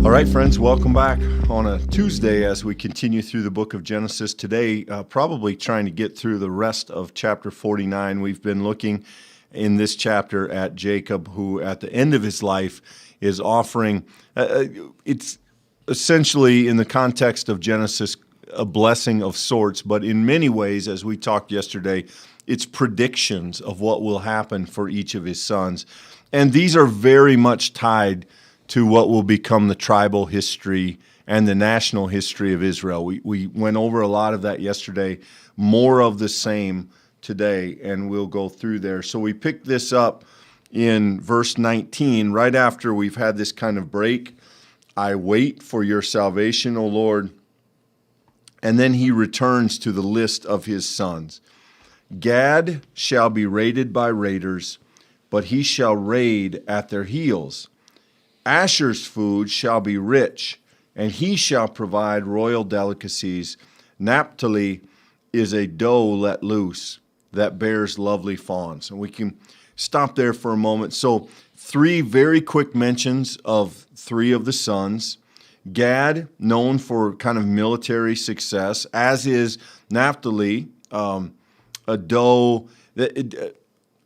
All right, friends, welcome back on a Tuesday as we continue through the book of Genesis. Today, probably trying to get through the rest of chapter 49. We've been looking in this chapter at Jacob, who at the end of his life is offering, it's essentially in the context of Genesis, a blessing of sorts, but in many ways, as we talked yesterday, it's predictions of what will happen for each of his sons. And these are very much tied to what will become the tribal history and the national history of Israel. We went over a lot of that yesterday, more of the same today, and we'll go through there. So we picked this up in verse 19, right after we've had this kind of break. I wait for your salvation, O Lord. And then he returns to the list of his sons. Gad shall be raided by raiders, but he shall raid at their heels. Asher's food shall be rich, and he shall provide royal delicacies. Naphtali is a doe let loose that bears lovely fawns. And we can stop there for a moment. So 3 very quick mentions of 3 of the sons. Gad, known for kind of military success, as is Naphtali, a doe.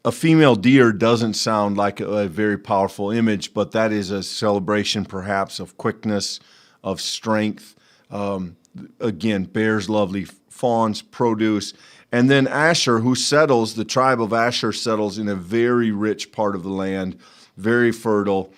A female deer doesn't sound like a very powerful image, but that is a celebration perhaps of quickness, of strength. Again, bears lovely fawns, produce. And then Asher, who settles, the tribe of Asher settles in a very rich part of the land, very fertile.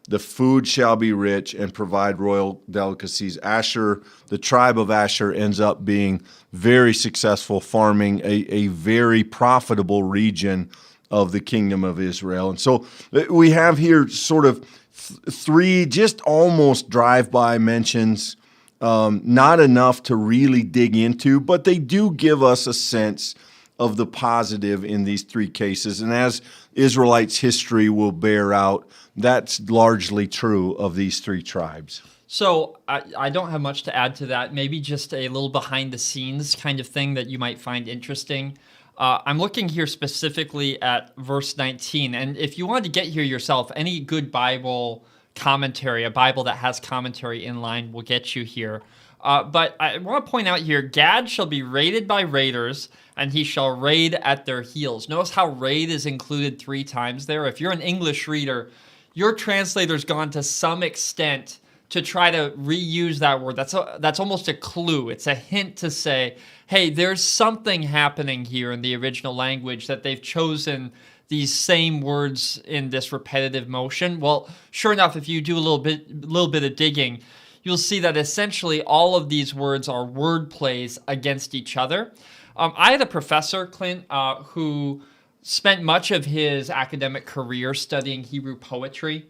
The food shall be rich and provide royal delicacies. Asher, the tribe of Asher, ends up being very successful, farming a very profitable region of the kingdom of Israel. And so we have here sort of 3 just almost drive-by mentions, not enough to really dig into, but they do give us a sense of the positive in these 3 cases. And as Israelites' history will bear out, that's largely true of these 3 tribes. So I don't have much to add to that. Maybe just a little behind-the-scenes kind of thing that you might find interesting. I'm looking here specifically at verse 19. And if you wanted to get here yourself, any good Bible commentary, a Bible that has commentary in line, will get you here. But I want to point out here, Gad shall be raided by raiders, and he shall raid at their heels. Notice how raid is included 3 times there. If you're an English reader, your translator's gone to some extent to try to reuse that word. That's almost a clue. It's a hint to say, hey, there's something happening here in the original language that they've chosen these same words in this repetitive motion. Well, sure enough, if you do a little bit of digging, you'll see that essentially all of these words are word plays against each other. I had a professor, Clint, who spent much of his academic career studying Hebrew poetry.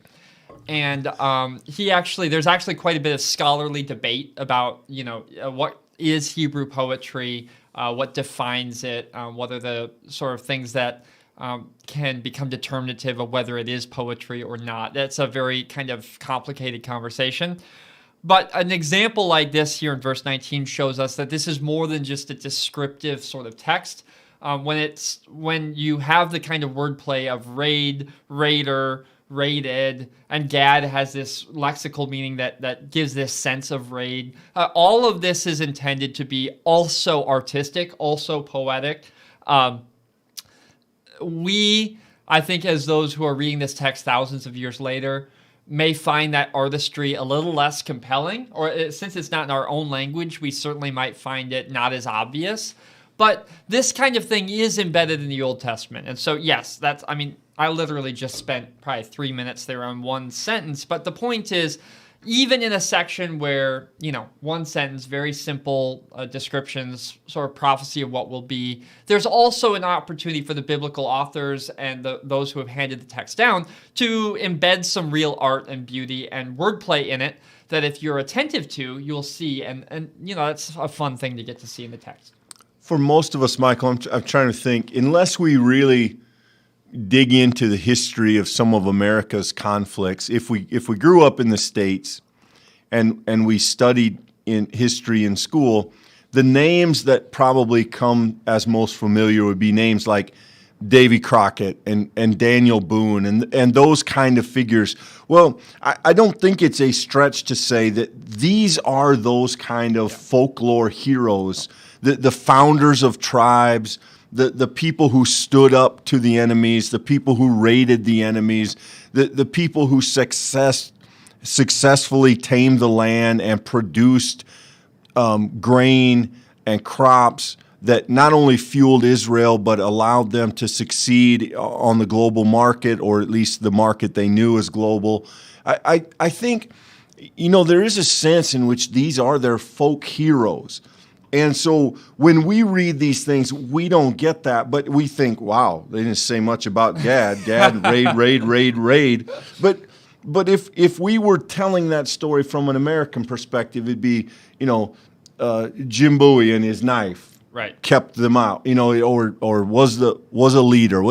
And there's actually quite a bit of scholarly debate about, what is Hebrew poetry, what defines it, what are the sort of things that can become determinative of whether it is poetry or not. That's a very kind of complicated conversation. But an example like this here in verse 19 shows us that this is more than just a descriptive sort of text. When you have the kind of wordplay of raid, raider, raided, and Gad has this lexical meaning that gives this sense of raid. All of this is intended to be also artistic, also poetic. I think, as those who are reading this text thousands of years later, may find that artistry a little less compelling, or since it's not in our own language, we certainly might find it not as obvious. But this kind of thing is embedded in the Old Testament. And so, yes, I literally just spent probably 3 minutes there on one sentence. But the point is, even in a section where, one sentence, very simple descriptions, sort of prophecy of what will be, there's also an opportunity for the biblical authors and those who have handed the text down to embed some real art and beauty and wordplay in it that if you're attentive to, you'll see. And that's a fun thing to get to see in the text. For most of us, Michael, I'm trying to think, unless we really dig into the history of some of America's conflicts, if we grew up in the States and we studied in history in school, the names that probably come as most familiar would be names like Davy Crockett and Daniel Boone and those kind of figures. Well, I don't think it's a stretch to say that these are those kind of folklore heroes, the founders of tribes, the people who stood up to the enemies, the people who raided the enemies, the people who successfully tamed the land and produced grain and crops that not only fueled Israel, but allowed them to succeed on the global market, or at least the market they knew as global. I think, there is a sense in which these are their folk heroes. And so when we read these things, we don't get that, but we think, wow, they didn't say much about Gad. Gad, raid. But if we were telling that story from an American perspective, it'd be, Jim Bowie and his knife. Right. Kept them out, or was a leader.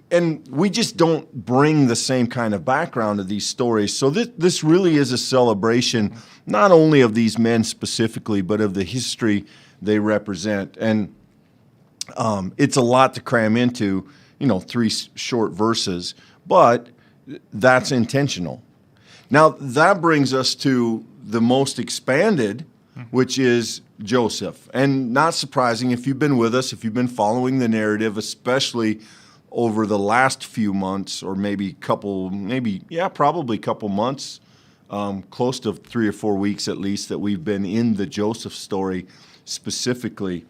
And we just don't bring the same kind of background to these stories. So this really is a celebration, not only of these men specifically, but of the history they represent. And it's a lot to cram into, 3 short verses, but that's intentional. Now, that brings us to the most expanded, which is Joseph. And not surprising, if you've been with us, if you've been following the narrative, especially over the last few months, or probably a couple months, close to 3 or 4 weeks at least, that we've been in the Joseph story specifically.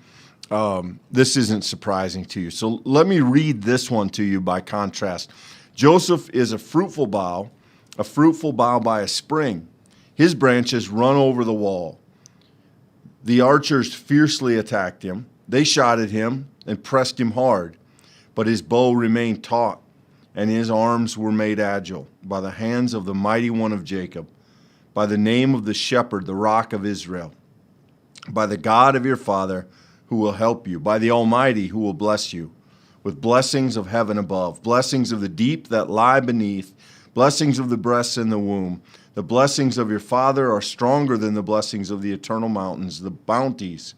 This isn't surprising to you. So let me read this one to you by contrast. Joseph is a fruitful bough by a spring. His branches run over the wall. The archers fiercely attacked him. They shot at him and pressed him hard, but his bow remained taut, and his arms were made agile by the hands of the mighty one of Jacob, by the name of the shepherd, the rock of Israel, by the God of your father who will help you, by the Almighty who will bless you, with blessings of heaven above, blessings of the deep that lie beneath, blessings of the breasts and the womb. The blessings of your father are stronger than the blessings of the eternal mountains, the bounties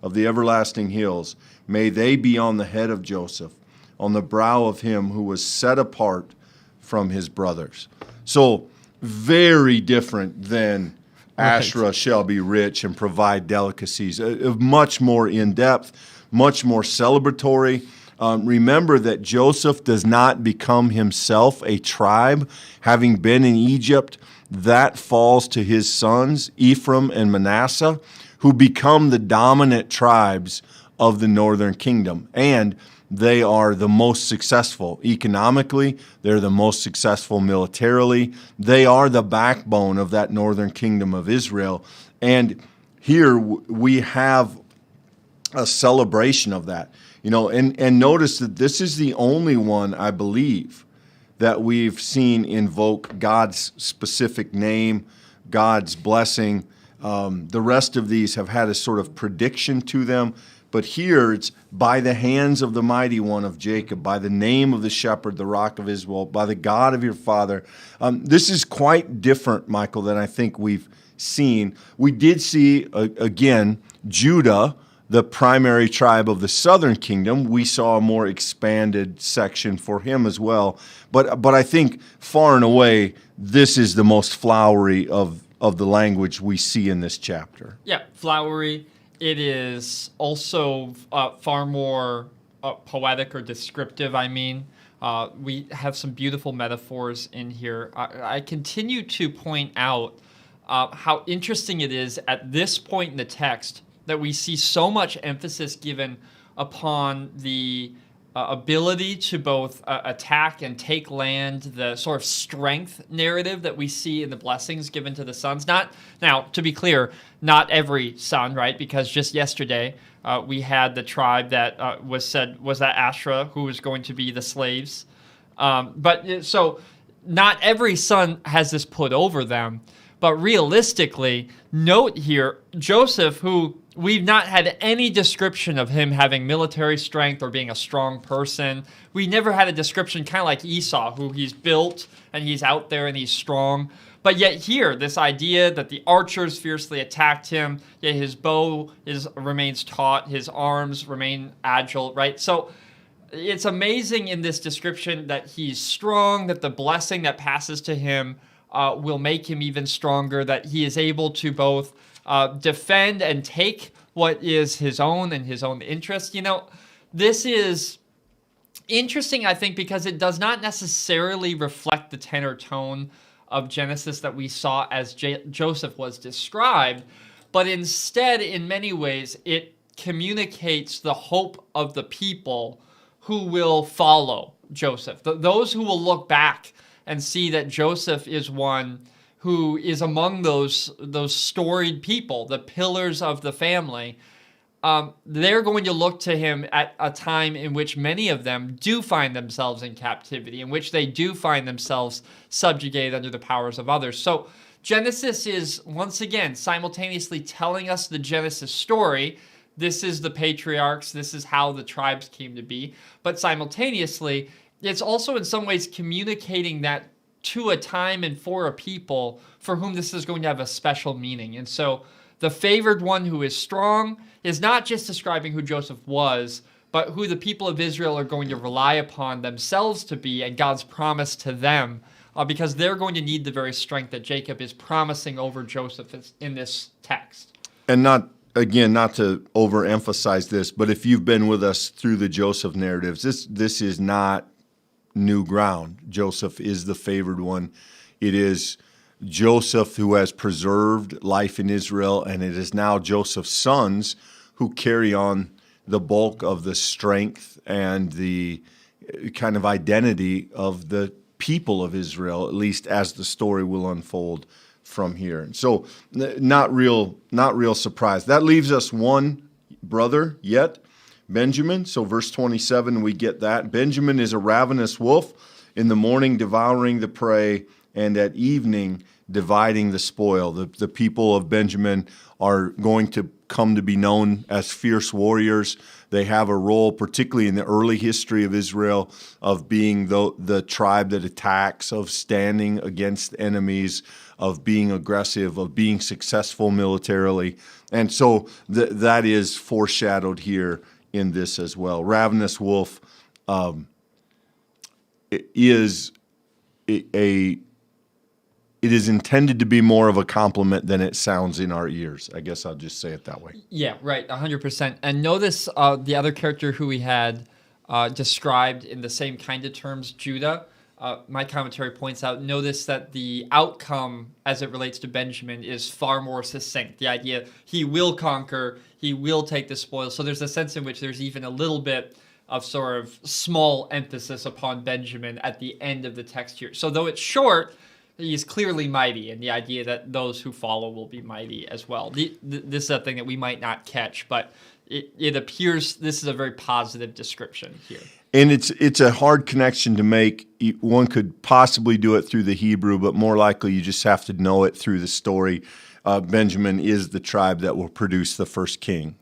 of the everlasting hills. May they be on the head of Joseph, on the brow of him who was set apart from his brothers. So, very different than Asherah shall be rich and provide delicacies. Much more in-depth, much more celebratory. Remember that Joseph does not become himself a tribe, having been in Egypt. That falls to his sons, Ephraim and Manasseh, who become the dominant tribes of the northern kingdom. And they are the most successful economically. They're the most successful militarily. They are the backbone of that northern kingdom of Israel. And here we have a celebration of that. And notice that this is the only one, I believe, that we've seen invoke God's specific name, God's blessing. The rest of these have had a sort of prediction to them. But here it's by the hands of the mighty one of Jacob, by the name of the shepherd, the rock of Israel, by the God of your father. This is quite different, Michael, than I think we've seen. We did see, again, Judah, the primary tribe of the southern kingdom. We saw a more expanded section for him as well. But I think far and away, this is the most flowery of the language we see in this chapter. Yeah, flowery. It is also far more poetic or descriptive, we have some beautiful metaphors in here. I continue to point out how interesting it is at this point in the text that we see so much emphasis given upon the ability to both attack and take land, the sort of strength narrative that we see in the blessings given to the sons. Now, to be clear, not every son, right? Because just yesterday we had the tribe that was that Asherah, who was going to be the slaves. So not every son has this put over them. But realistically, note here, Joseph, who we've not had any description of him having military strength or being a strong person. We never had a description kind of like Esau, who he's built and he's out there and he's strong. But yet here, this idea that the archers fiercely attacked him, yet his bow remains taut, his arms remain agile, right? So it's amazing in this description that he's strong, that the blessing that passes to him will make him even stronger, that he is able to both defend and take what is his own and his own interest. This is interesting, I think, because it does not necessarily reflect the tenor tone of Genesis that we saw as Joseph was described, but instead, in many ways, it communicates the hope of the people who will follow Joseph. Those who will look back and see that Joseph is one who is among those storied people, the pillars of the family. They're going to look to him at a time in which many of them do find themselves in captivity, in which they do find themselves subjugated under the powers of others. So Genesis is, once again, simultaneously telling us the Genesis story. This is the patriarchs. This is how the tribes came to be. But simultaneously, it's also in some ways communicating that to a time and for a people for whom this is going to have a special meaning. And so the favored one who is strong is not just describing who Joseph was, but who the people of Israel are going to rely upon themselves to be and God's promise to them, because they're going to need the very strength that Jacob is promising over Joseph in this text. And not to overemphasize this, but if you've been with us through the Joseph narratives, this is not new ground. Joseph is the favored one. It is Joseph who has preserved life in Israel, and it is now Joseph's sons who carry on the bulk of the strength and the kind of identity of the people of Israel, at least as the story will unfold from here. And so not real surprise. That leaves us one brother yet, Benjamin. So verse 27, we get that. Benjamin is a ravenous wolf, in the morning devouring the prey, and at evening dividing the spoil. The people of Benjamin are going to come to be known as fierce warriors. They have a role, particularly in the early history of Israel, of being the tribe that attacks, of standing against enemies, of being aggressive, of being successful militarily. And so that is foreshadowed here in this as well. Ravenous wolf it is intended to be more of a compliment than it sounds in our ears. I guess I'll just say it that way. Yeah, right, 100%. And notice the other character who we had described in the same kind of terms, Judah. My commentary points out, notice that the outcome as it relates to Benjamin is far more succinct. The idea, he will conquer, he will take the spoil. So there's a sense in which there's even a little bit of sort of small emphasis upon Benjamin at the end of the text here. So though it's short, he is clearly mighty, and the idea that those who follow will be mighty as well. This is a thing that we might not catch, but it appears this is a very positive description here. And it's a hard connection to make. One could possibly do it through the Hebrew, but more likely you just have to know it through the story. Benjamin is the tribe that will produce the first king.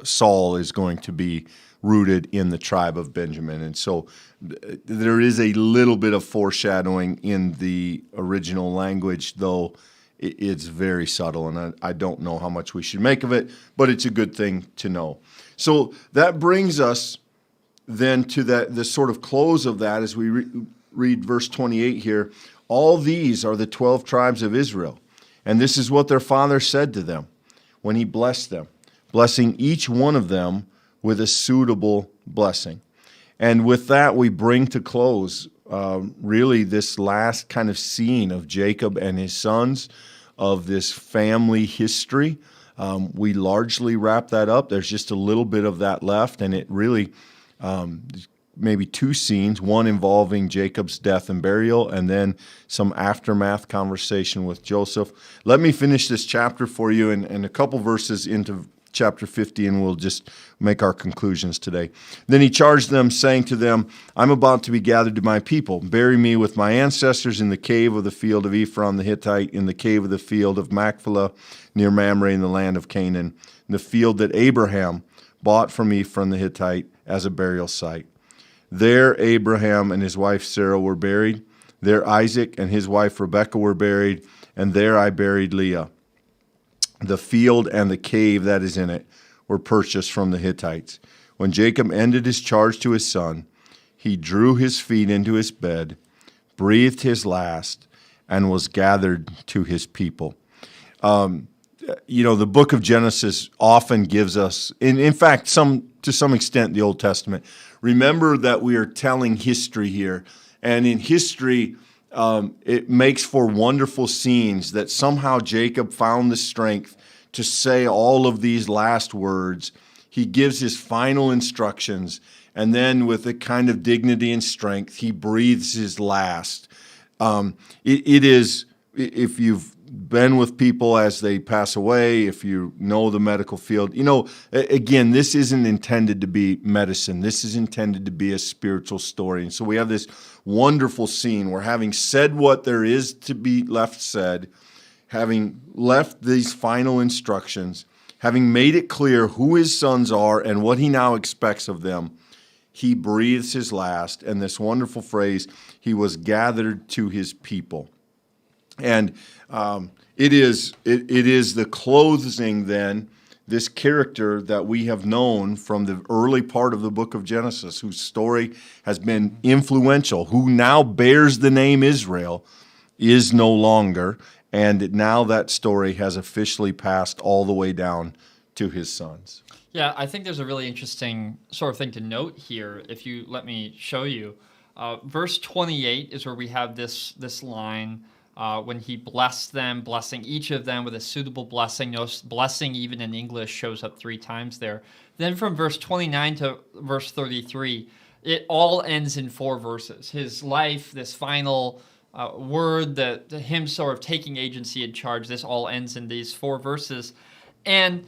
Saul is going to be rooted in the tribe of Benjamin. And so there is a little bit of foreshadowing in the original language, though it's very subtle, and I don't know how much we should make of it, but it's a good thing to know. So that brings us then to the sort of close of that as we read verse 28 here. All these are the 12 tribes of Israel, and this is what their father said to them when he blessed them, blessing each one of them with a suitable blessing. And with that, we bring to close really this last kind of scene of Jacob and his sons, of this family history. We largely wrap that up. There's just a little bit of that left, and it really maybe two scenes, one involving Jacob's death and burial, and then some aftermath conversation with Joseph. Let me finish this chapter for you and a couple verses into chapter 50, and we'll just make our conclusions today. Then he charged them, saying to them, I'm about to be gathered to my people. Bury me with my ancestors in the cave of the field of Ephron the Hittite, in the cave of the field of Machpelah, near Mamre in the land of Canaan, in the field that Abraham bought from Ephron the Hittite as a burial site. There Abraham and his wife Sarah were buried. There Isaac and his wife Rebekah were buried, and there I buried Leah. The field and the cave that is in it were purchased from the Hittites. When Jacob ended his charge to his son, he drew his feet into his bed, breathed his last, and was gathered to his people. The book of Genesis often gives us, in fact, to some extent, the Old Testament. Remember that we are telling history here, and in history, it makes for wonderful scenes that somehow Jacob found the strength to say all of these last words. He gives his final instructions, and then with a kind of dignity and strength, he breathes his last. It is, if you've been with people as they pass away, if you know the medical field, again, this isn't intended to be medicine. This is intended to be a spiritual story. And so we have this wonderful scene where, having said what there is to be left said, having left these final instructions, having made it clear who his sons are and what he now expects of them, he breathes his last. And this wonderful phrase, he was gathered to his people. And it is the closing, then, this character that we have known from the early part of the book of Genesis, whose story has been influential, who now bears the name Israel, is no longer. And now that story has officially passed all the way down to his sons. Yeah, I think there's a really interesting sort of thing to note here, if you let me show you. Verse 28 is where we have this line, when he blessed them, blessing each of them with a suitable blessing. Notice blessing, even in English, shows up 3 times there. Then from verse 29 to verse 33, it all ends in 4 verses. His life, this final word, him sort of taking agency in charge, this all ends in these 4 verses. And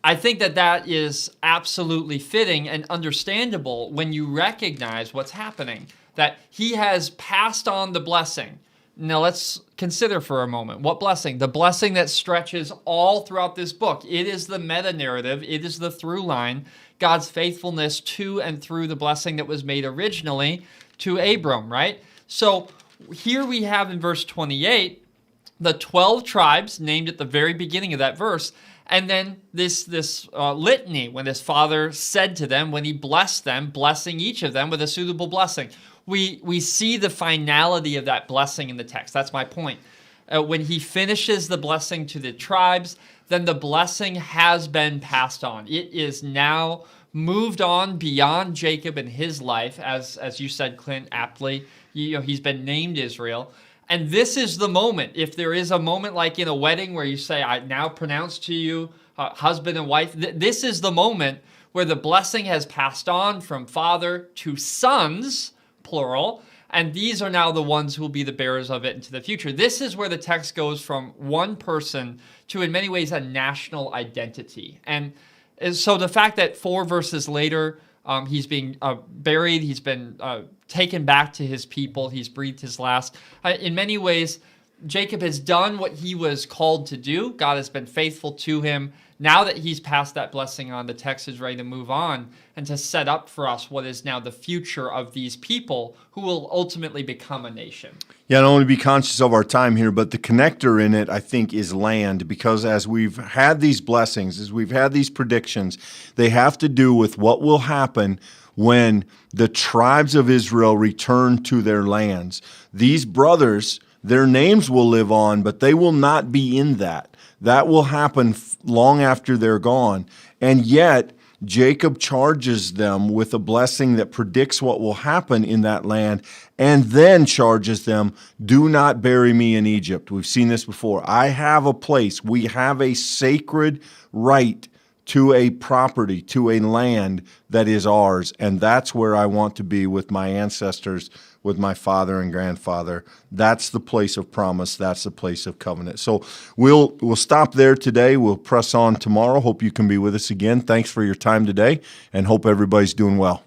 I think that is absolutely fitting and understandable when you recognize what's happening, that he has passed on the blessing. Now let's consider for a moment, what blessing? The blessing that stretches all throughout this book. It is the meta-narrative. It is the through line, God's faithfulness to and through the blessing that was made originally to Abram, right? So here we have in verse 28, the 12 tribes named at the very beginning of that verse, and then this litany when his father said to them, when he blessed them, blessing each of them with a suitable blessing. We see the finality of that blessing in the text. That's my point. When he finishes the blessing to the tribes, then the blessing has been passed on. It is now moved on beyond Jacob and his life, as you said, Clint, aptly. He's been named Israel. And this is the moment. If there is a moment like in a wedding where you say, I now pronounce to you husband and wife, this is the moment where the blessing has passed on from father to sons, plural, and these are now the ones who will be the bearers of it into the future. This is where the text goes from one person to, in many ways, a national identity. And so the fact that 4 verses later, he's being buried, he's been taken back to his people, he's breathed his last. In many ways, Jacob has done what he was called to do. God has been faithful to him. Now that he's passed that blessing on, the text is ready to move on and to set up for us what is now the future of these people who will ultimately become a nation. Yeah, not only be conscious of our time here, but the connector in it, I think, is land, because as we've had these blessings, as we've had these predictions, they have to do with what will happen when the tribes of Israel return to their lands. These brothers, their names will live on, but they will not be in that. That will happen long after they're gone. And yet, Jacob charges them with a blessing that predicts what will happen in that land, and then charges them, do not bury me in Egypt. We've seen this before. I have a place. We have a sacred right to a property, to a land that is ours, and that's where I want to be with my ancestors, with my father and grandfather. That's the place of promise. That's the place of covenant. So we'll stop there today. We'll press on tomorrow. Hope you can be with us again. Thanks for your time today, and hope everybody's doing well.